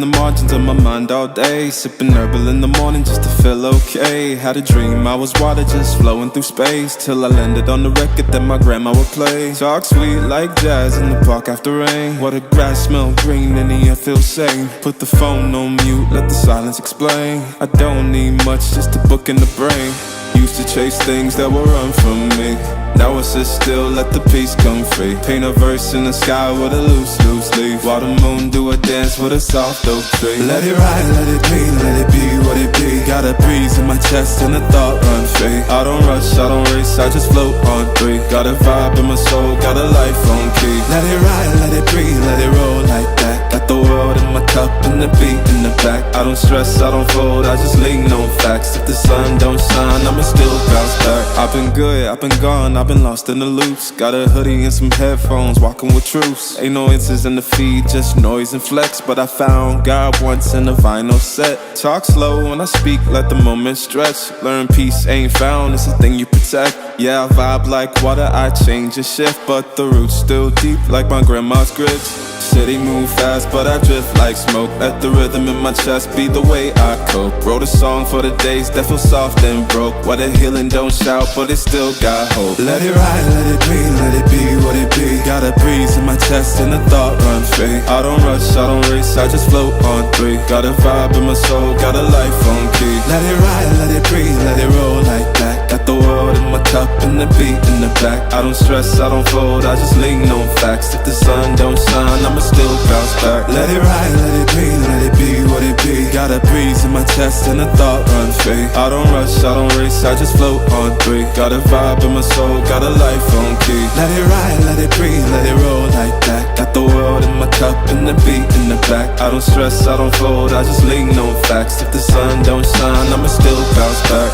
the margins of my mind all day, sipping herbal in the morning just to feel okay. Had a dream I was water just flowing through space, till I landed on the record that my grandma would play. Talk sweet like jazz in the park after rain. What the grass smell green and the air feels sane. Put the phone on mute, let the silence explain. I don't need much, just a book in the brain. Used to chase things that would run from me. Now I sit still, let the peace come free. Paint a verse in the sky with a loose leaf, while the moon do a dance with a soft oak tree. Let it ride, let it be what it be. Got a breeze in my chest and a thought run free. I don't rush, I don't race, I just float on three. Got a vibe in my soul, got a life on key. Let it ride, let it breathe, let it roll like that. Got the world in my cup and the beat in the back. I don't stress, I don't fold, I just lean on facts. If the sun don't shine, I'ma still bounce back. I've been good, I've been gone, I've been lost in the loops. Got a hoodie and some headphones, walking with troops. Ain't no answers in the feed, just noise and flex. But I found God once in a vinyl set. Talk slow when I speak, let the moment stretch. Learn peace ain't found, it's a thing you protect. Yeah, I vibe like water, I change and shift, but the roots still deep like my grandma's grits. City move fast, but I drift like smoke. Let the rhythm in my chest be the way I cope. Wrote a song for the days that feel soft and broke. Why the healing don't shout, but it still got hope. Let it ride, let it be, let it be what it be. Got a breeze in my chest and a thought run free. I don't rush, I don't race, I just float on three. Got a vibe in my soul, got a life on key. Let it ride, let it breathe, let it roll like that. Got the world in my cup and the beat in the back. I don't stress, I don't fold, I just lean on facts. If the sun don't shine, I'ma still bounce back. Let it ride, let it be, let it be what it be. Got a breeze in my chest and a thought run free. I don't rush, I don't race, I just float on three. Got a vibe in my soul, got a life on key. Let it ride, let it breathe, let it roll like that. Got the world in my cup and the beat in the back. I don't stress, I don't fold, I just lean on facts. If the sun don't shine, I'ma still bounce back.